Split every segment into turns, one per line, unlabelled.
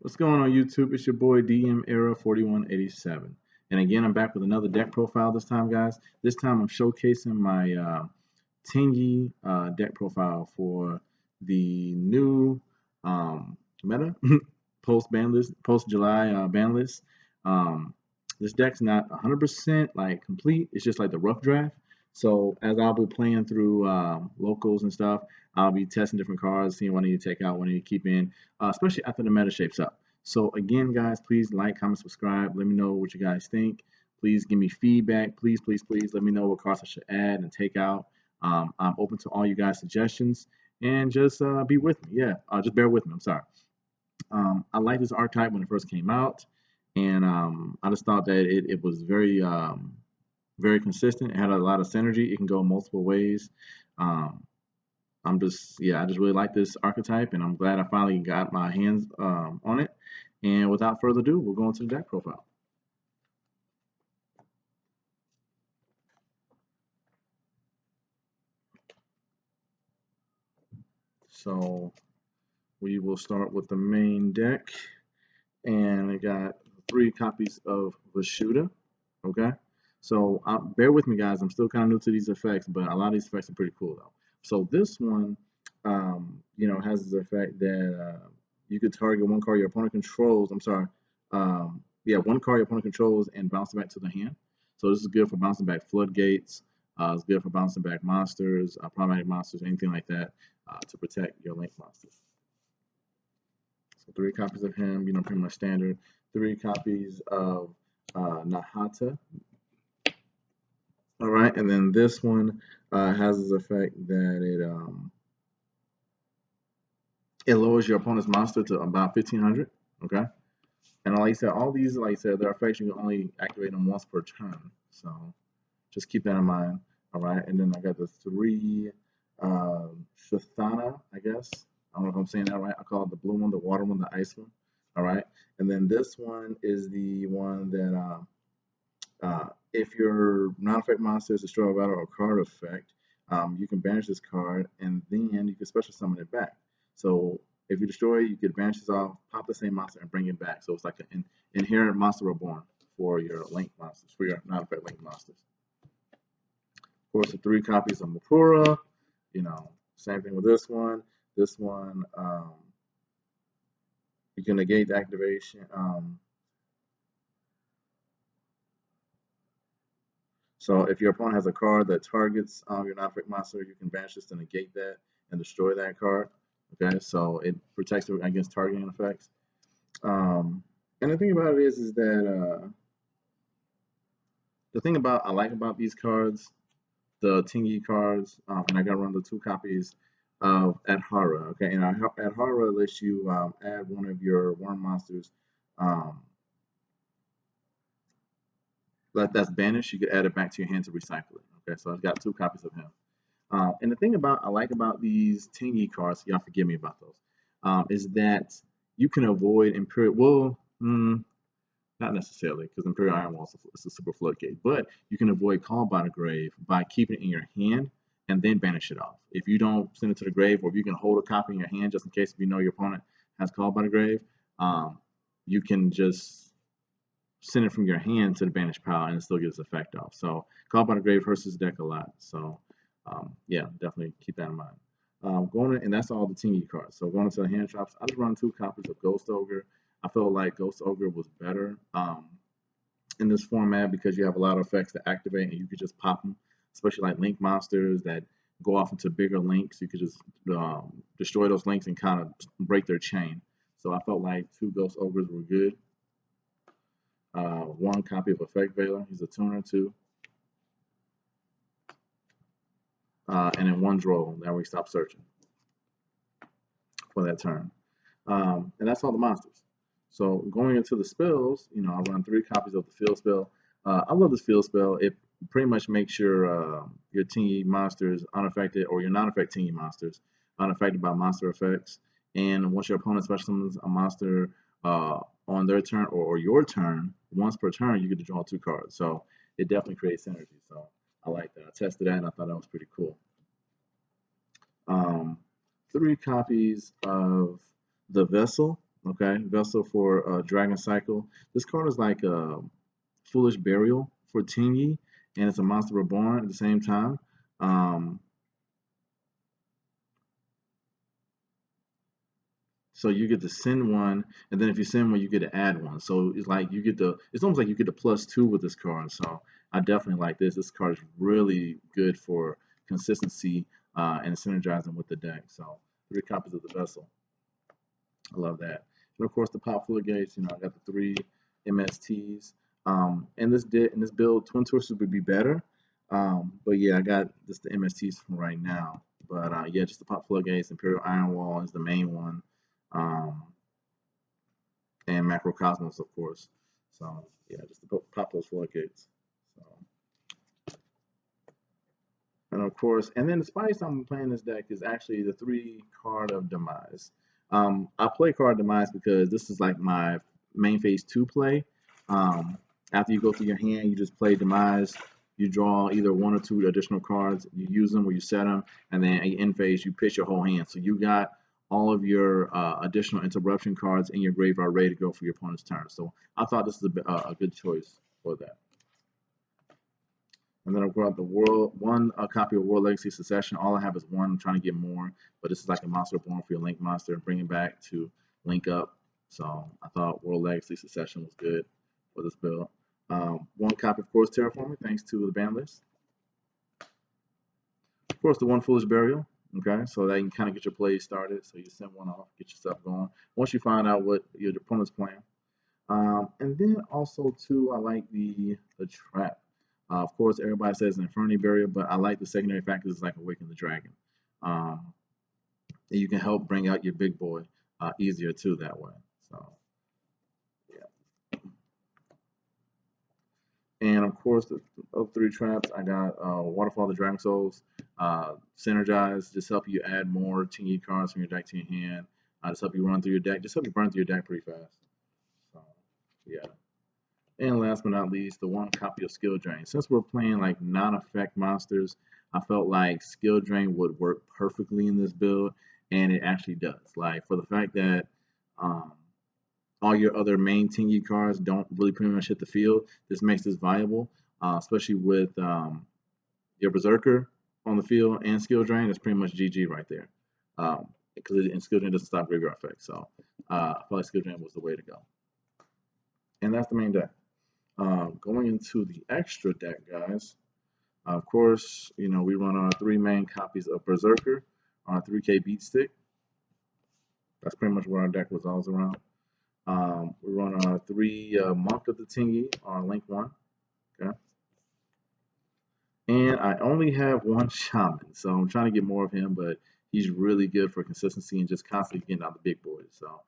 What's going on YouTube? It's your boy DM Era 4187. And again, I'm back with another deck profile this time, guys. This time I'm showcasing my Tenyi deck profile for the new meta post ban list, post July ban list. This deck's not 100% like complete. It's just like the rough draft. So as I'll be playing through locals and stuff, I'll be testing different cards, seeing what I need to take out, what I need to keep in, especially after the meta shapes up. So again, guys, please like, comment, subscribe. Let me know what you guys think. Please give me feedback. Please, please, please let me know what cards I should add and take out. I'm open to all you guys' suggestions, and just be with me. Yeah, just bear with me. I'm sorry. I liked this archetype when it first came out, and I just thought that it was very very consistent. It had a lot of synergy. It can go multiple ways. I just really like this archetype, and I'm glad I finally got my hands on it. And without further ado, we'll go into the deck profile. So we will start with the main deck, and I got 3 copies of Vashuda. Okay, so bear with me, guys. I'm still kind of new to these effects, but a lot of these effects are pretty cool though. So this one, has the effect that you could target one card your opponent controls. One card your opponent controls and bounce it back to the hand. So this is good for bouncing back floodgates. It's good for bouncing back monsters, problematic monsters, anything like that, to protect your link monsters. So 3 copies of him, pretty much standard. 3 copies of Nahata. All right, and then this one has this effect that it lowers your opponent's monster to about 1500. Okay, and like I said, all these, like I said, their effects you can only activate them once per turn. So just keep that in mind. All right, and then I got the 3 Shathana, I guess. I don't know if I'm saying that right. I call it the blue one, the water one, the ice one. All right, and then this one is the one that if your non-effect monster is destroyed by battle or card effect, you can banish this card, and then you can special summon it back. So if you destroy it, you could banish this off, pop the same monster, and bring it back. So it's like an inherent monster reborn for your link monsters, for your non-effect link monsters. Of course, the 3 copies of Mapura. Same thing with this one. This one, you can negate the activation. So if your opponent has a card that targets your non-effect monster, you can banish this to negate that and destroy that card. Okay, so it protects it against targeting effects. And the thing about it is that the thing I like about these cards, the Tenyi cards, and I got to run the 2 copies of Adhara. Okay, and Adhara lets you add one of your worm monsters that's banished. You could add it back to your hand to recycle it. Okay, so I've got 2 copies of him. And the thing I like about these Tenyi cards, y'all forgive me about those, is that you can avoid Imperial. Well, not necessarily, because Imperial Iron Wall is a super floodgate, but you can avoid Call by the Grave by keeping it in your hand and then banish it off. If you don't send it to the grave, or if you can hold a copy in your hand just in case if you know your opponent has Call by the Grave, you can just send it from your hand to the banish pile and it still gets effect off. So Call by the Grave hurts this deck a lot. So yeah, definitely keep that in mind. And that's all the Tenyi cards. So going into the hand traps, I just run 2 copies of Ghost Ogre. I felt like Ghost Ogre was better in this format because you have a lot of effects to activate and you could just pop them, especially like link monsters that go off into bigger links. You could just destroy those links and kind of break their chain. So I felt like 2 Ghost Ogres were good. 1 copy of Effect Veiler. He's a tuner too. And then 1 Droll. Now we stop searching for that turn. And that's all the monsters. So going into the spells, I run 3 copies of the field spell. I love this field spell. It pretty much makes your Tenyi monsters unaffected, or your non-effect Tenyi monsters unaffected by monster effects. And once your opponent special summons a monster on their turn or your turn, once per turn, you get to draw 2 cards. So it definitely creates synergy. So I like that. I tested that and I thought that was pretty cool. 3 copies of the Vessel. Okay, Vessel for Dragon Cycle. This card is like a Foolish Burial for Tenyi, and it's a Monster Reborn at the same time. Um, So you get to send one, and then if you send one, you get to add one. So it's like you get the, it's almost like you get the +2 with this card. So I definitely like this. This card is really good for consistency and synergizing with the deck. So 3 copies of the Vessel. I love that. And of course the pop floodgates. You know, I got the 3 MSTs. In this build, Twin Torches would be better. But yeah, I got just the MSTs from right now. But yeah, just the pop floodgates. Imperial Iron Wall is the main one. And Macrocosmos, of course. So yeah, just to pop those floodgates. So, and of course, and then the spice I'm playing this deck is actually the 3 card of Demise. I play card Demise because this is like my main phase 2 play. After you go through your hand, you just play Demise. You draw either 1 or 2 additional cards. You use them or you set them, and then in phase you pitch your whole hand. So you got all of your additional interruption cards in your graveyard ready to go for your opponent's turn. So I thought this is a good choice for that. And then I've got the one copy of World Legacy Succession. All I have is 1. I'm trying to get more, but this is like a monster born for your Link monster and bring it back to link up. So I thought World Legacy Succession was good for this build. 1 copy, of course, Terraforming, thanks to the ban list. Of course, the 1 Foolish Burial. Okay, so that you can kind of get your plays started. So you send 1 off, get yourself going. Once you find out what your opponent's playing. And then also, too, I like the trap. Of course, everybody says Inferno Barrier, but I like the secondary factors like Awaken the Dragon. And you can help bring out your big boy easier, too, that way. So, yeah. And, of course, the other 3 traps, I got Waterfall the Dragon Souls, Synergize, just help you add more Tenyi cards from your deck to your hand. Just help you run through your deck, just help you burn through your deck pretty fast. So, yeah. And last but not least, the 1 copy of Skill Drain. Since we're playing like non-effect monsters, I felt like Skill Drain would work perfectly in this build, and it actually does. Like, for the fact that all your other main Tenyi cards don't really pretty much hit the field, this makes this viable, especially with your Berserker on the field and Skill Drain. It's pretty much GG right there. Because Skill Drain doesn't stop graveyard effects. So I felt like Skill Drain was the way to go. And that's the main deck. Going into the extra deck, guys, of course, you know, we run our 3 main copies of Berserker on our 3K beat stick. That's pretty much what our deck revolves around. We run our 3 Monk of the Tenyi on link 1. Okay. And I only have 1 Shaman, so I'm trying to get more of him, but he's really good for consistency and just constantly getting out the big boys. So,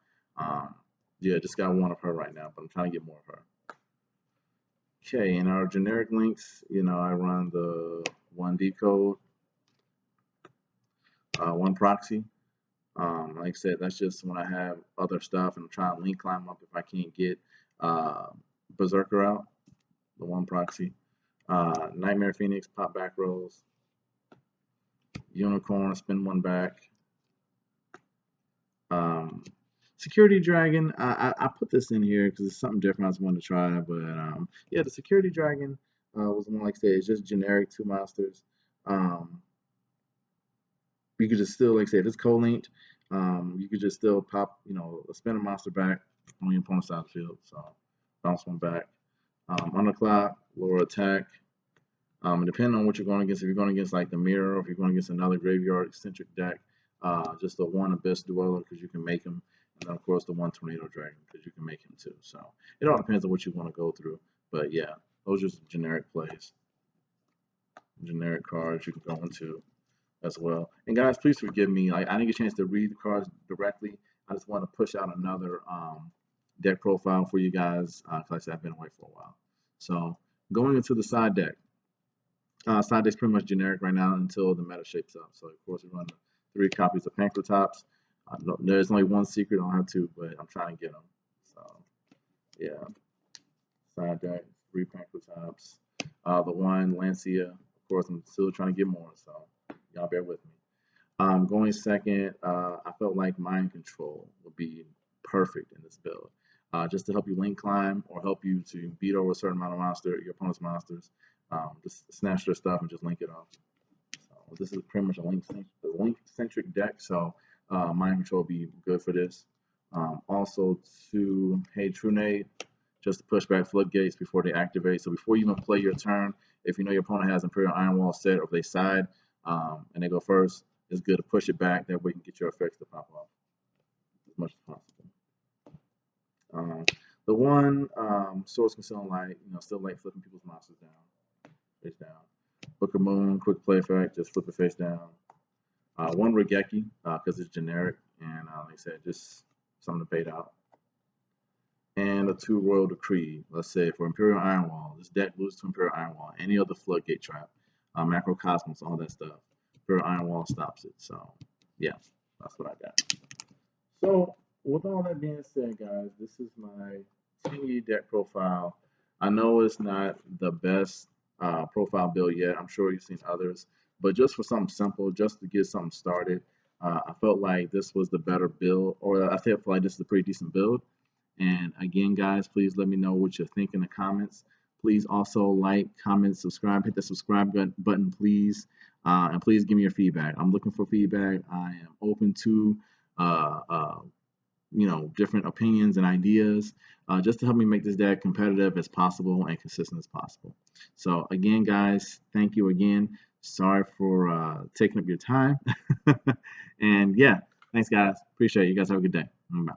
yeah, just got 1 of her right now, but I'm trying to get more of her. Okay, in our generic links, you know, I run the 1 decode, 1 proxy. Like I said, that's just when I have other stuff and I'm trying to link climb up if I can't get Berserker out, the 1 proxy. Nightmare Phoenix, pop back rolls. Unicorn, spin 1 back. Security Dragon, I put this in here because it's something different I just wanted to try, but yeah, the Security Dragon was one, like I said, it's just generic 2 monsters. You could just still, like I said, it's co-linked. You could just still pop, you know, spin a monster back on your opponent's side of the field, so bounce 1 back. On the clock, lower attack. Depending on what you're going against, if you're going against like the Mirror, or if you're going against another graveyard-eccentric deck, just the 1 Abyss Dweller because you can make him. And then, of course, the 1 Tornado Dragon because you can make him too. So it all depends on what you want to go through. But yeah, those are just generic plays. Generic cards you can go into as well. And guys, please forgive me. I didn't get a chance to read the cards directly. I just want to push out another deck profile for you guys because like I said, I've been away for a while. So going into the side deck. Side deck's pretty much generic right now until the meta shapes up. So of course we run 3 copies of Pankratops. There's only 1 secret. I don't have 2, but I'm trying to get them. So yeah, side deck, 3 Pankratops. The 1 Lancia. Of course, I'm still trying to get more. So y'all bear with me. Going second, I felt like Mind Control would be perfect in this build. Just to help you lane climb or help you to beat over a certain amount of your opponent's monsters. Just snatch their stuff and just link it off. So this is pretty much a link-centric deck, so mind control will be good for this. Also to Hey Trunade, just to push back floodgates before they activate. So before you even play your turn, if you know your opponent has Imperial Iron Wall set, or if they side and they go first, it's good to push it back. That way you can get your effects to pop off as much as possible. The one Source Concealing Light, still like flipping people's monsters down, face down. Book of Moon, quick play effect, just flip it face down. One Regeki, because it's generic, and like I said, just something to bait out. And a 2 Royal Decree. Let's say for Imperial Iron Wall, this deck loses to Imperial Iron Wall, any other Floodgate Trap, Macrocosmos, all that stuff. Imperial Iron Wall stops it. So, yeah, that's what I got. So, with all that being said, guys, this is my Tenyi deck profile. I know it's not the best profile build yet. I'm sure you've seen others, but just for something simple, just to get something started, I felt like this was the better build, or I feel like this is a pretty decent build. And again, guys, please let me know what you think in the comments. Please also like, comment, subscribe, hit the subscribe button, please. And please give me your feedback. I'm looking for feedback. I am open to, different opinions and ideas, just to help me make this deck competitive as possible and consistent as possible. So again, guys, thank you again. Sorry for taking up your time. And yeah, thanks, guys. Appreciate it. You guys have a good day. Bye.